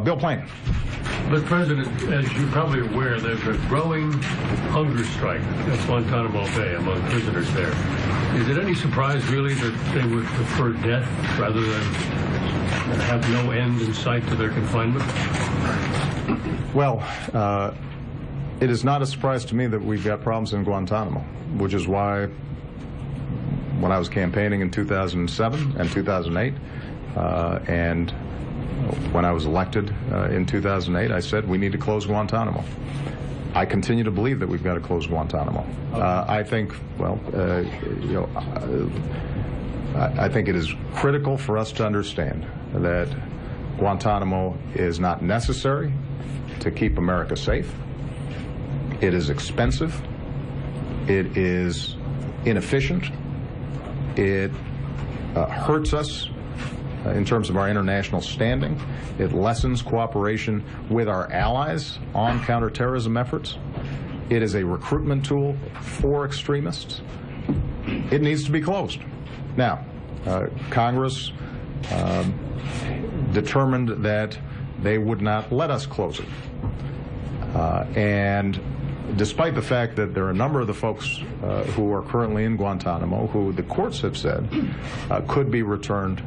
Bill Plain. Mr. President, as you're probably aware, there's a growing hunger strike at Guantanamo Bay among prisoners there. Is it any surprise, really, that they would prefer death rather than have no end in sight to their confinement? Well, it is not a surprise to me that we've got problems in Guantanamo, which is why when I was campaigning in 2007 and 2008, and when I was elected in 2008, I said we need to close Guantanamo. I continue to believe that we've got to close Guantanamo. I think, well, I think it is critical for us to understand that Guantanamo is not necessary to keep America safe. It is expensive. It is inefficient. It hurts us in terms of our international standing. It lessens cooperation with our allies on counterterrorism efforts. It is a recruitment tool for extremists. It needs to be closed. Now, Congress determined that they would not let us close it. And despite the fact that there are a number of the folks who are currently in Guantanamo who the courts have said could be returned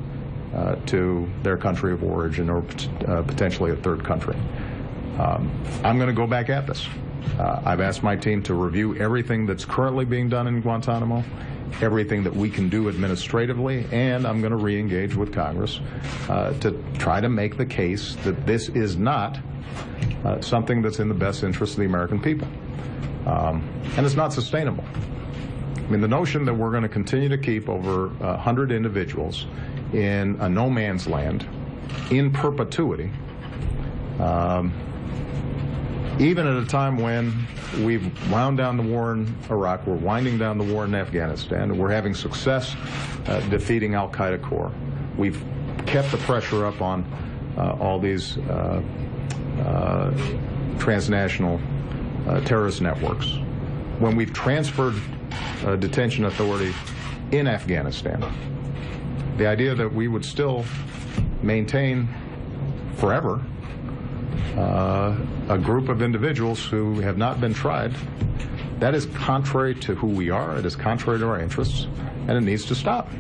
to their country of origin or potentially a third country. I'm going to go back at this. I've asked my team to review everything that's currently being done in Guantanamo, everything that we can do administratively, and I'm going to re-engage with Congress to try to make the case that this is not something that's in the best interest of the American people. And it's not sustainable. I mean, the notion that we're going to continue to keep over 100 individuals in a no man's land in perpetuity, even at a time when we've wound down the war in Iraq, we're winding down the war in Afghanistan, and we're having success defeating al-Qaeda core. We've kept the pressure up on all these transnational terrorist networks. When we've transferred detention authority in Afghanistan, the idea that we would still maintain forever a group of individuals who have not been tried, that is contrary to who we are, it is contrary to our interests, and it needs to stop.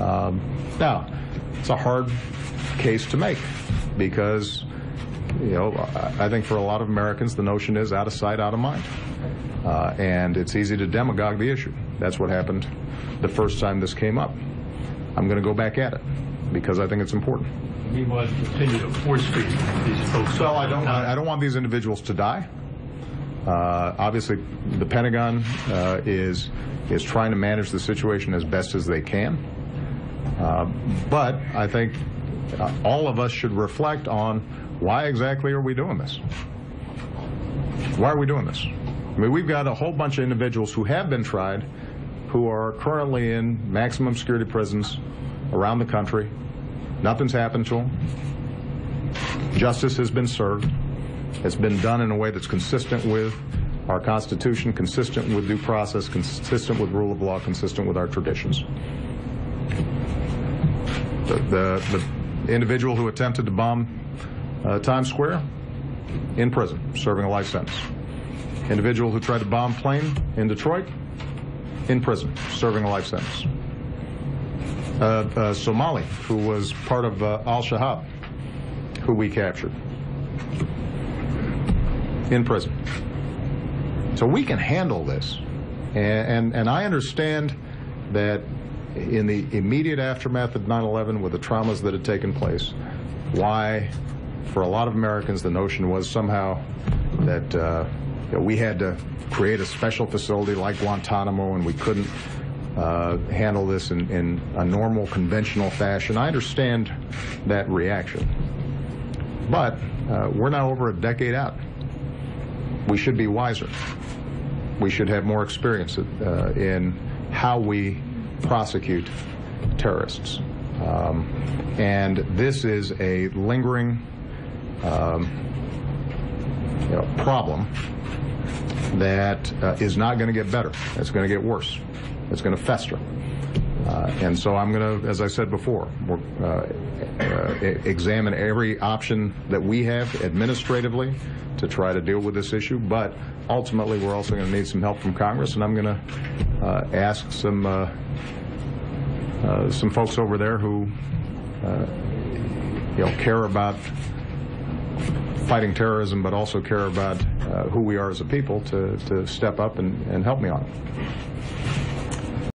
Now, it's a hard case to make because, you know, I think for a lot of Americans the notion is out of sight, out of mind. And it's easy to demagogue the issue. That's what happened the first time this came up. I'm going to go back at it because I think it's important. Meanwhile, continue to force feed these folks. Well, I don't want these individuals to die. Obviously, the Pentagon is trying to manage the situation as best as they can. But I think all of us should reflect on why exactly are we doing this? Why are we doing this? I mean, we've got a whole bunch of individuals who have been tried, who are currently in maximum security prisons around the country. Nothing's happened to them. Justice has been served. It's been done in a way that's consistent with our Constitution, consistent with due process, consistent with rule of law, consistent with our traditions. The individual who attempted to bomb Times Square, in prison, serving a life sentence. Individual who tried to bomb a plane in Detroit, in prison, serving a life sentence. Somali, who was part of al-Shabaab, who we captured, in prison. So we can handle this. And I understand that in the immediate aftermath of 9/11, with the traumas that had taken place, why, for a lot of Americans, the notion was somehow that we had to create a special facility like Guantanamo and we couldn't handle this in a normal, conventional fashion. I understand that reaction. But we're now over a decade out. We should be wiser. We should have more experience in how we prosecute terrorists. And this is a lingering problem that is not going to get better. It's going to get worse. It's going to fester. And so I'm going to, as I said before, examine every option that we have administratively to try to deal with this issue. But ultimately, we're also going to need some help from Congress, and I'm going to ask some folks over there who care about fighting terrorism, but also care about who we are as a people to step up and help me on it.